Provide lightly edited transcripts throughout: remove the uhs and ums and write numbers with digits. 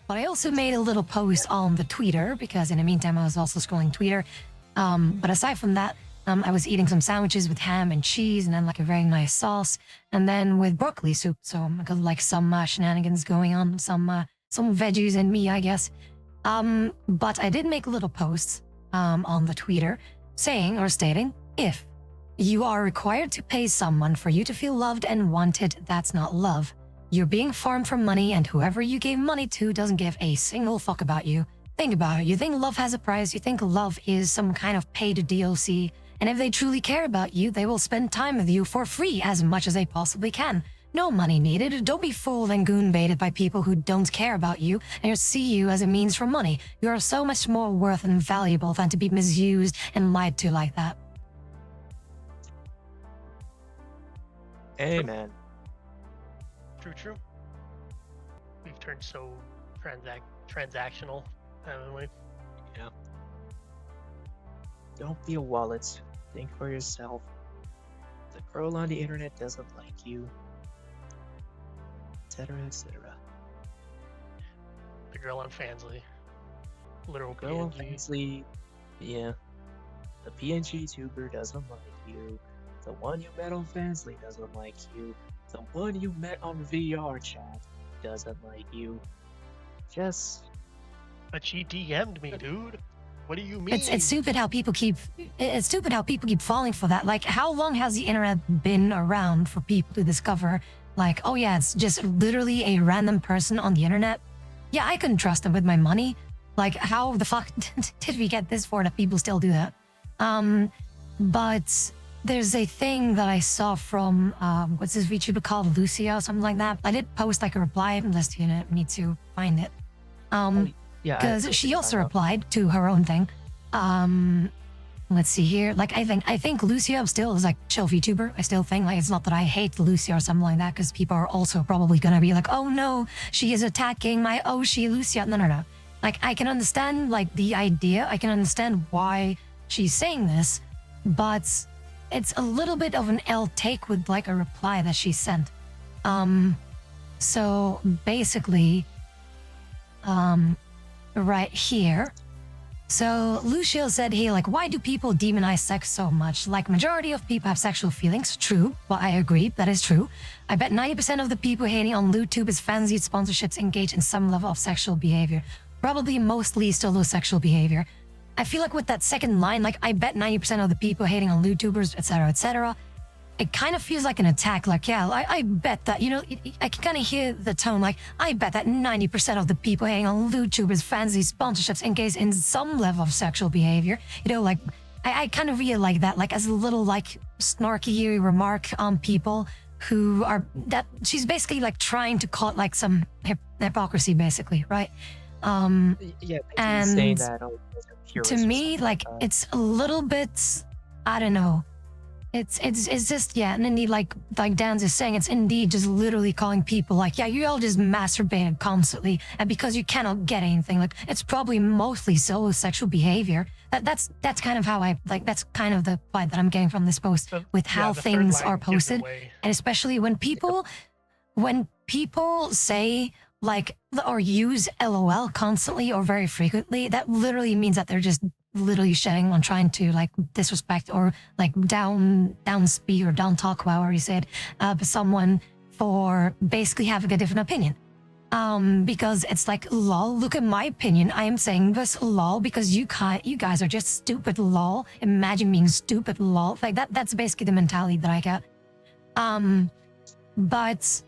But I also made a little post on the Twitter because in the meantime I was also scrolling Twitter. But aside from that, I was eating some sandwiches with ham and cheese and then like a very nice sauce and then with broccoli soup. So I got like some shenanigans going on, some veggies and me, I guess. But I did make little posts on the Twitter saying or stating, if you are required to pay someone for you to feel loved and wanted, that's not love. You're being farmed for money and whoever you gave money to doesn't give a single fuck about you. Think about it. You think love has a price. You think love is some kind of paid DLC. And if they truly care about you, they will spend time with you for free as much as they possibly can. No money needed. Don't be fooled and goon baited by people who don't care about you and see you as a means for money. You are so much more worth and valuable than to be misused and lied to like that. Amen. True. We've turned so transactional, haven't we? Yeah. Don't be a wallet. Think for yourself. The girl on the internet doesn't like you. Etc. etc. The girl on Fansly. Literal Girl on PNG. Fansly, yeah. The PNG tuber doesn't like you. The one you met on Fansly doesn't like you. The one you met on VR chat doesn't like you. Just But she DM'd me, dude. What do you mean? It's stupid how people keep falling for that. Like, how long has the internet been around for people to discover, like, oh yeah, it's just literally a random person on the internet? Yeah, I couldn't trust them with my money. Like, how the fuck did we get this far that people still do that? But there's a thing that I saw from, what's this VTuber called, Lucia or something like that. I did post like a reply, unless you need to find it. yeah. Because she also replied to her own thing. Let's see here. Like, I think Lucia still is like chill VTuber. I still think like it's not that I hate Lucia or something like that, because people are also probably gonna be like, oh no, she is attacking my Oshi Lucia. No. Like, I can understand like the idea. I can understand why she's saying this, but it's a little bit of an L take with like a reply that she sent. So basically, right here. So Lucio said here, like, why do people demonize sex so much? Like, majority of people have sexual feelings. True. Well, I agree. That is true. I bet 90% of the people hating on LootTube is fancied sponsorships engage in some level of sexual behavior. Probably mostly still low sexual behavior. I feel like with that second line, like, I bet 90% of the people hating on LootTubers, etc., it kind of feels like an attack. Like, yeah, I bet that, I can kind of hear the tone. Like, I bet that 90% of the people hating on YouTubers, fancy sponsorships, engage in some level of sexual behavior. Like, I kind of read it like that, like as a little, like, snarky remark on people who are, that she's basically, like, trying to call it, like, some hypocrisy, basically, right? Yeah, and saying that to me, like, it's a little bit, I don't know. It's just, yeah, and indeed, like Dan's is saying, it's indeed just literally calling people like, yeah, you all just masturbated constantly, and because you cannot get anything, like, it's probably mostly solo sexual behavior. That's kind of how that's kind of the vibe that I'm getting from this post with how things are posted, and especially when people say like or use LOL constantly or very frequently, that literally means that they're just literally shitting on trying to like disrespect or like down speak or down talk, however you said, someone for basically having a different opinion. Because it's like, lol, look at my opinion. I am saying this, lol, because you guys are just stupid, lol. Imagine being stupid, lol. Like that's basically the mentality that I get. But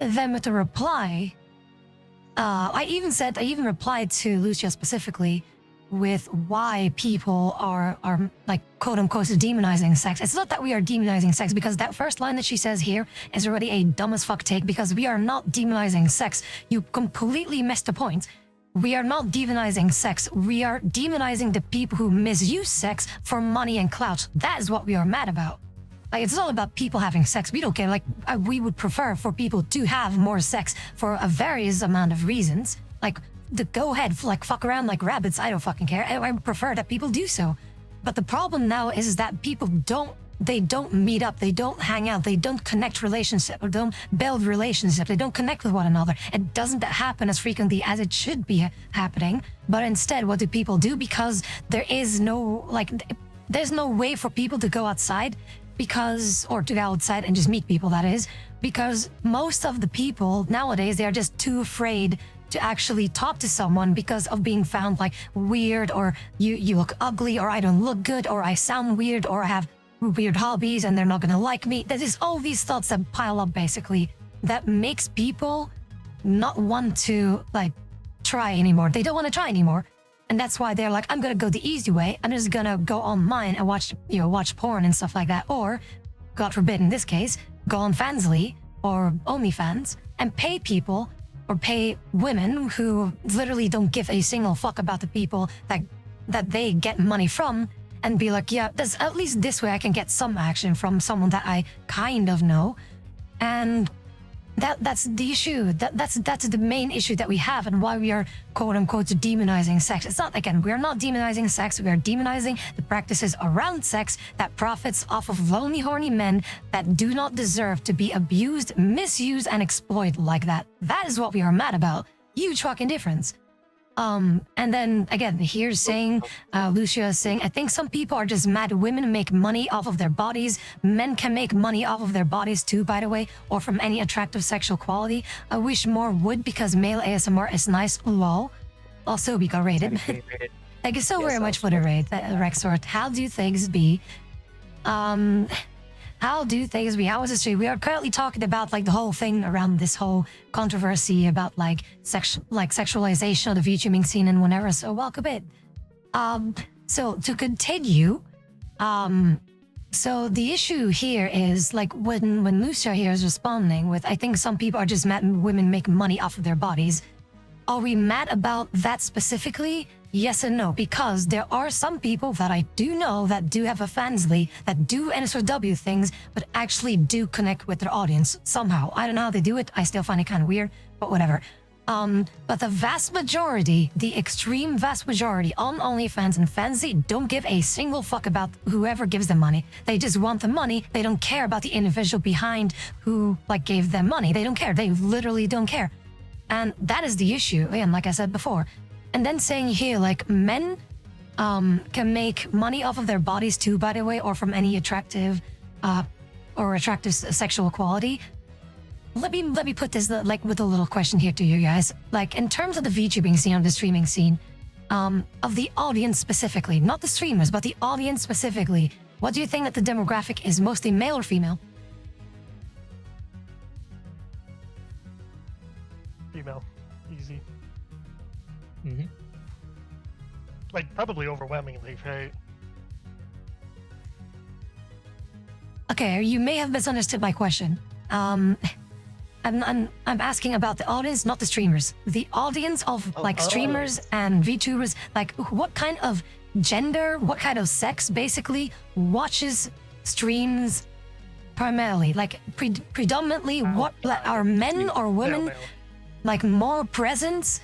then with the reply, I even replied to Lucia specifically with why people are like quote unquote demonizing sex. It's not that we are demonizing sex, because that first line that she says here is already a dumb as fuck take, because we are not demonizing sex. You completely missed the point. We are not demonizing sex. We are demonizing the people who misuse sex for money and clout. That is what we are mad about. Like, it's all about people having sex. We don't care. Like, we would prefer for people to have more sex for a various amount of reasons. Like, go ahead, like, fuck around like rabbits. I don't fucking care. I prefer that people do so. But the problem now is that people don't they don't meet up, they don't hang out, they don't connect relationship, or don't build relationship, they don't connect with one another. It doesn't happen as frequently as it should be happening. But instead, what do people do? Because there is no, like, there's no way for people to go outside or to go outside and just meet people, that is, because most of the people nowadays, they are just too afraid to actually talk to someone because of being found like weird, or you look ugly, or I don't look good, or I sound weird, or I have weird hobbies and they're not gonna like me. There's all these thoughts that pile up basically that makes people not want to like try anymore. They don't want to try anymore. And that's why they're like, I'm gonna go the easy way. I'm just gonna go online and watch porn and stuff like that. Or, God forbid in this case, go on Fansly or OnlyFans and pay people or pay women who literally don't give a single fuck about the people that they get money from, and be like, yeah, there's at least this way I can get some action from someone that I kind of know. And that's the issue. That's the main issue that we have, and why we are quote unquote demonizing sex. It's not, again, we are not demonizing sex, we are demonizing the practices around sex that profits off of lonely, horny men that do not deserve to be abused, misused, and exploited like that. That is what we are mad about. Huge fucking difference. And then again, here's saying, Lucia is saying, I think some people are just mad women make money off of their bodies. Men can make money off of their bodies too, by the way, or from any attractive sexual quality. I wish more would, because male ASMR is nice, lol. Also, we got rated. Thank you so very much for the raid, Rexort. How do things be? How do things be? How is it? We are currently talking about like the whole thing around this whole controversy about like sexualization of the VTubing scene and whatever. So welcome in. So to continue, so the issue here is like when Lucia here is responding with, I think some people are just mad women make money off of their bodies. Are we mad about that specifically? Yes and no, because there are some people that I do know that do have a Fansly, that do NSFW things, but actually do connect with their audience somehow. I don't know how they do it. I still find it kind of weird, but whatever. But the vast majority, the extreme vast majority on OnlyFans and Fansly don't give a single fuck about whoever gives them money. They just want the money. They don't care about the individual behind who like gave them money. They don't care. They literally don't care. And that is the issue, again, like I said before. And then saying here, like, men can make money off of their bodies too, by the way, or from any attractive sexual quality. Let me put this like with a little question here to you guys. Like, in terms of the VTubing scene or the streaming scene, of the audience specifically, not the streamers, but the audience specifically, what do you think that the demographic is, mostly male or female? Female. Easy. Mm-hmm. Like, probably overwhelmingly, right? Okay, you may have misunderstood my question. I'm asking about the audience, not the streamers. The audience of streamers and VTubers, like what kind of gender, what kind of sex basically watches streams primarily? Like predominantly, what are men or women Male. like more present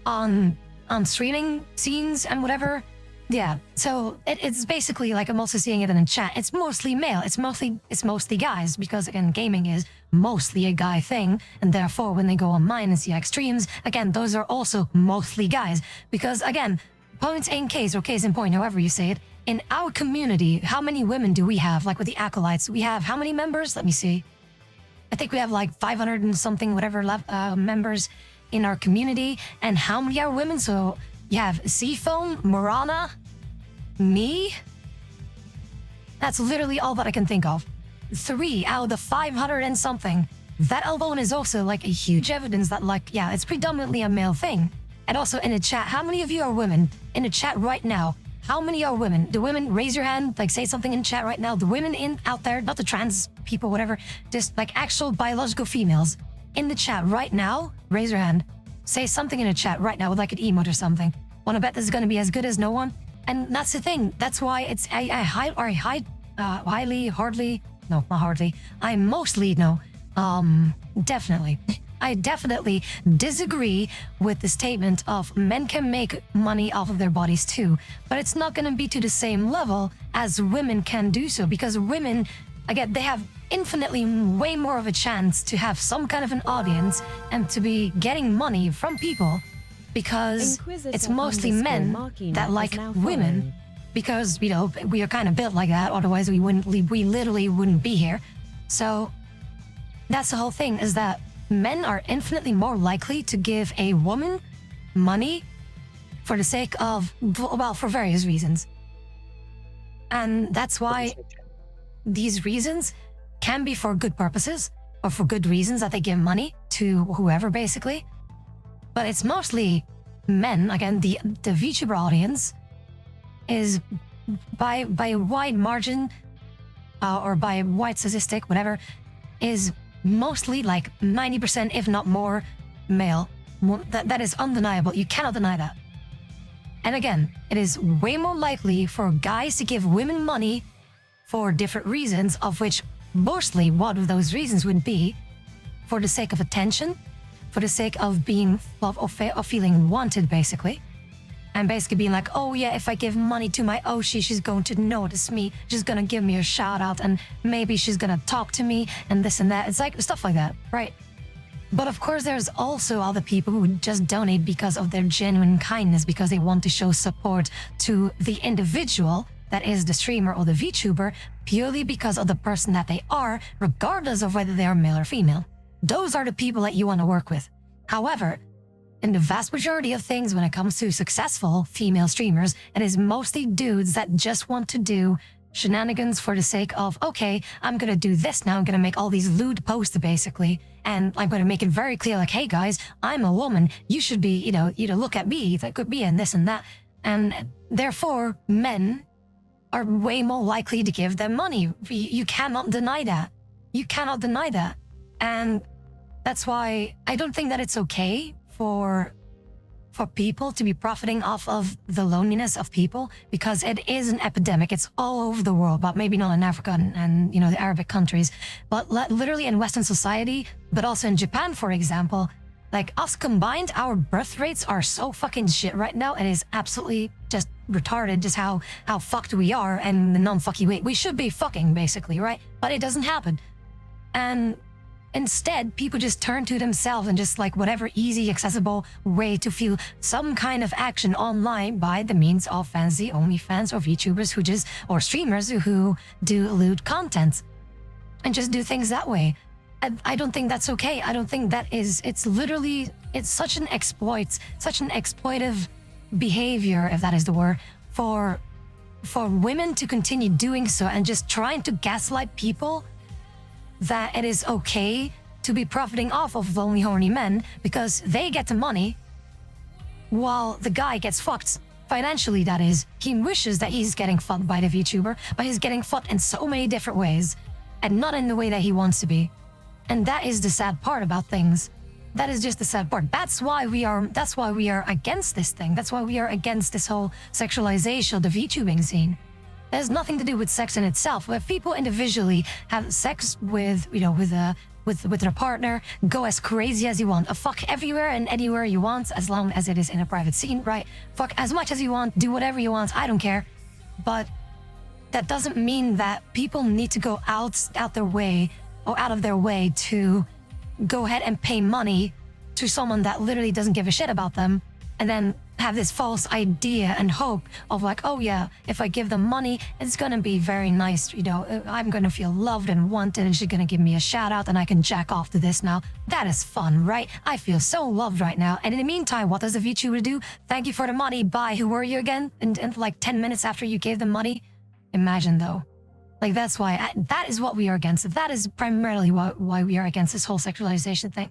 on streaming scenes and whatever? Yeah, so it's basically like I'm also seeing it in the chat. It's mostly male. It's mostly guys, because again, gaming is mostly a guy thing, and therefore when they go on mine and see extremes, again, those are also mostly guys. Because again, points in case or case in point, however you say it, in our community, how many women do we have? Like with the acolytes, we have how many members? Let me see. I think we have like 500 and something, whatever, members in our community. And how many are women? So you have Seafoam, Morana, me. That's literally all that I can think of. 3 out of the 500 and something. That alone is also like a huge evidence that like, yeah, it's predominantly a male thing. And also in the chat, how many of you are women? In the chat right now, how many are women? The women, raise your hand, like say something in chat right now. The women out there, not the trans people, whatever, just like actual biological females. In the chat right now, raise your hand. Say something in the chat right now with like an emote or something. Wanna bet this is gonna be as good as no one? And that's the thing. That's why it's I mostly know. Definitely. I definitely disagree with the statement of men can make money off of their bodies too, but it's not going to be to the same level as women can do so, because women, again, they have infinitely way more of a chance to have some kind of an audience and to be getting money from people, because it's mostly men that like women, because, you know, we are kind of built like that. Otherwise, we literally wouldn't be here. So that's the whole thing, is that men are infinitely more likely to give a woman money for the sake of, well, for various reasons. And that's why these reasons can be for good purposes or for good reasons that they give money to whoever, basically. But it's mostly men. Again, the VTuber audience is by a wide margin or by a wide statistic, whatever, is mostly like 90%, if not more, male. That is undeniable. You cannot deny that. And again, it is way more likely for guys to give women money for different reasons, of which mostly one of those reasons would be for the sake of attention, for the sake of being loved or feeling wanted, basically. And basically being like, oh yeah, if I give money to my Oshi, she's going to notice me, she's gonna give me a shout out, and maybe she's gonna talk to me and this and that. It's like stuff like that, right? But of course, there's also other people who just donate because of their genuine kindness, because they want to show support to the individual that is the streamer or the VTuber, purely because of the person that they are, regardless of whether they are male or female. Those are the people that you want to work with. However, in the vast majority of things, when it comes to successful female streamers, it is mostly dudes that just want to do shenanigans for the sake of, okay, I'm gonna do this now, I'm gonna make all these lewd posts, basically, and I'm gonna make it very clear, like, hey guys, I'm a woman, you should be, you know, look at me, that could be, and this and that. And therefore, men are way more likely to give them money. You cannot deny that. You cannot deny that. And that's why I don't think that it's okay for people to be profiting off of the loneliness of people, because it is an epidemic. It's all over the world, but maybe not in Africa and you know, the Arabic countries, but literally in Western society, but also in Japan, for example. Like, us combined, our birth rates are so fucking shit right now. It is absolutely just retarded, just how fucked we are, and the non-fucky way. We should be fucking, basically, right? But it doesn't happen. And instead, people just turn to themselves and just like whatever easy, accessible way to feel some kind of action online by the means of fancy OnlyFans or VTubers who just, or streamers who do lewd content and just do things that way. I don't think that's okay. I don't think that is, it's such an exploit, such an exploitive behavior, if that is the word, for women to continue doing so and just trying to gaslight people that it is okay to be profiting off of lonely, horny men because they get the money while the guy gets fucked financially, that is. He wishes that he's getting fucked by the VTuber, but he's getting fucked in so many different ways and not in the way that he wants to be. And that is the sad part about things. That is just the sad part. That's why we are against this thing. That's why we are against this whole sexualization of the VTubing scene. It has nothing to do with sex in itself. If people individually have sex with, you know, with their partner, go as crazy as you want, fuck everywhere and anywhere you want, as long as it is in a private scene, right? Fuck as much as you want, do whatever you want, I don't care. But that doesn't mean that people need to go out of their way to go ahead and pay money to someone that literally doesn't give a shit about them, and then have this false idea and hope of like, oh yeah, if I give them money, it's gonna be very nice, you know, I'm gonna feel loved and wanted, and she's gonna give me a shout out and I can jack off to this now. That is fun, right? I feel so loved right now. And in the meantime, what does the VTuber do? Thank you for the money, bye, who were you again? And like 10 minutes after you gave them money? Imagine though. Like, that's why, that is what we are against. That is primarily why we are against this whole sexualization thing.